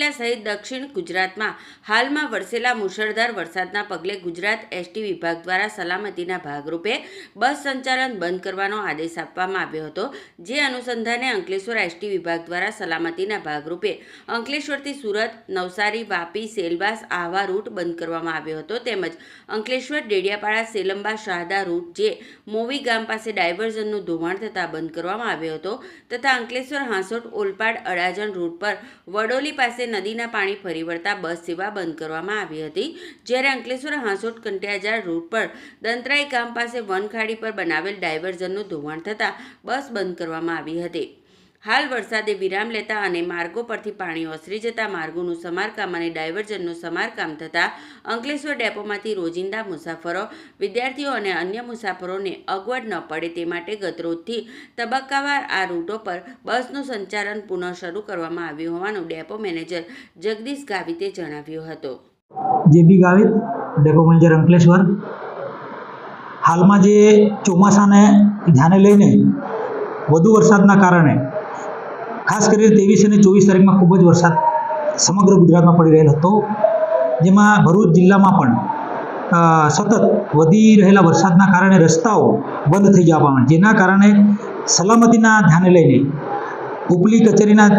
નલિયા સહિત દક્ષિણ ગુજરાતમાં હાલમાં વરસેલા મુશળધાર વરસાદના પગલે ગુજરાત એસટી વિભાગ દ્વારા સલામતીના ભાગરૂપે બસ સંચાલન બંધ કરવાનો આદેશ આપવામાં આવ્યો હતો। જે અનુસંધાને અંકલેશ્વર એસટી વિભાગ દ્વારા સલામતીના ભાગરૂપે અંકલેશ્વરથી સુરત, નવસારી, વાપી, સેલવાસ, આહવા રૂટ બંધ કરવામાં આવ્યો હતો। તેમજ અંકલેશ્વર, ડેડિયાપાડા, સેલંબા, શાહદા રૂટ જે મોવી ગામ પાસે ડાયવર્ઝનનું ધોવાણ થતાં બંધ કરવામાં આવ્યો હતો તથા અંકલેશ્વર, હાંસોટ, ઓલપાડ, અડાજણ રૂટ પર વડોલી પાસે નદીના પાણી ફરી વળતા બસ સેવા બંધ કરવામાં આવી હતી। જ્યારે અંકલેશ્વર, હાંસોટ, કંટિયાજાળ રૂટ પર દંતરાઈ ગામ પાસે વનખાડી પર બનાવેલ ડાયવર્ઝનનું ધોવાણ થતાં બસ બંધ કરવામાં આવી હતી। હાલ વરસાદે વિરામ લેતા અને માર્ગો પરથી પાણી ઓસરી જતા માર્ગોનું સમારકામ અને ડાયવર્ઝનનું સમારકામ થતાં અંકલેશ્વર ડેપોમાંથી રોજિંદા મુસાફરો, વિદ્યાર્થીઓ અને અન્ય મુસાફરોને અગવડ ન પડે તે માટે ગતરોજથી તબક્કાવાર આ રૂટો પર બસનું સંચાલન પુનઃ શરૂ કરવામાં આવ્યું હોવાનું ડેપો મેનેજર જગદીશ ગાવિતે જણાવ્યું હતું। જેબી ગાવિત, ડેપો મેનેજર અંકલેશ્વર। હાલમાં જે ચોમાસાને ધ્યાને લઈને વધુ વરસાદના કારણે ખાસ કરીને 23 અને 24 તારીખમાં ખૂબ જ વરસાદ સમગ્ર ગુજરાતમાં પડી રહેલ હતો, જેમાં ભરૂચ જિલ્લામાં પણ સતત વધી રહેલા વરસાદના કારણે રસ્તાઓ બંધ થઈ જવા પામ્યા, જેના કારણે સલામતીના ધ્યાને લઈને ઉપલી કચેરીના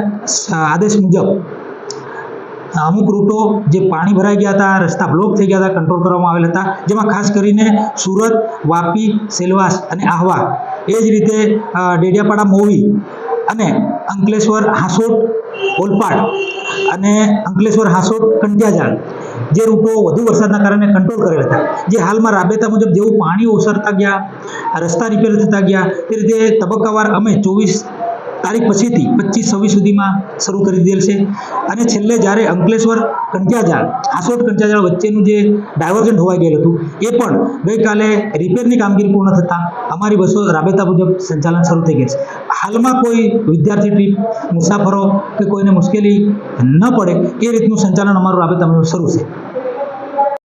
આદેશ મુજબ અમુક રૂટો જે પાણી ભરાઈ ગયા હતા, રસ્તા બ્લોક થઈ ગયા હતા, કંટ્રોલ કરવામાં આવેલ હતા, જેમાં ખાસ કરીને સુરત, વાપી, સેલવાસ અને આહવા, એ જ રીતે ડેડિયાપાડા, મોવી અને અંકલેશ્વર, હાંસોટ, ઓલપાડ અને અંકલેશ્વર, હાંસોટ, કંટિયાજાળ જે રૂટો વધુ વરસાદના કારણે કંટ્રોલ કરેલ હતા, જે હાલમાં રાબેતા મુજબ જેવું પાણી ઓસરતા ગયા, રસ્તા રિપેર થતા ગયા, તે રીતે તબક્કાવાર અમે 24 તારીખ પછીથી 25-26 સુધીમાં શરૂ કરી દીધેલ છે। અને છેલ્લે જ્યારે અંકલેશ્વર, કંટિયાજાળ, હાંસોટ, કંટિયાજાળ વચ્ચેનું જે ડાયવર્ઝન હોવાઈ ગયેલું હતું એ પણ ગઈકાલે રિપેરની કામગીરી પૂર્ણ થતાં અમારી બસો રાબેતા મુજબ સંચાલન શરૂ થઈ ગઈ છે। હાલમાં કોઈ વિદ્યાર્થી ટ્રીપ, મુસાફરો કે કોઈને મુશ્કેલી ન પડે એ રીતનું સંચાલન અમારું રાબેતા મુજબ શરૂ છે।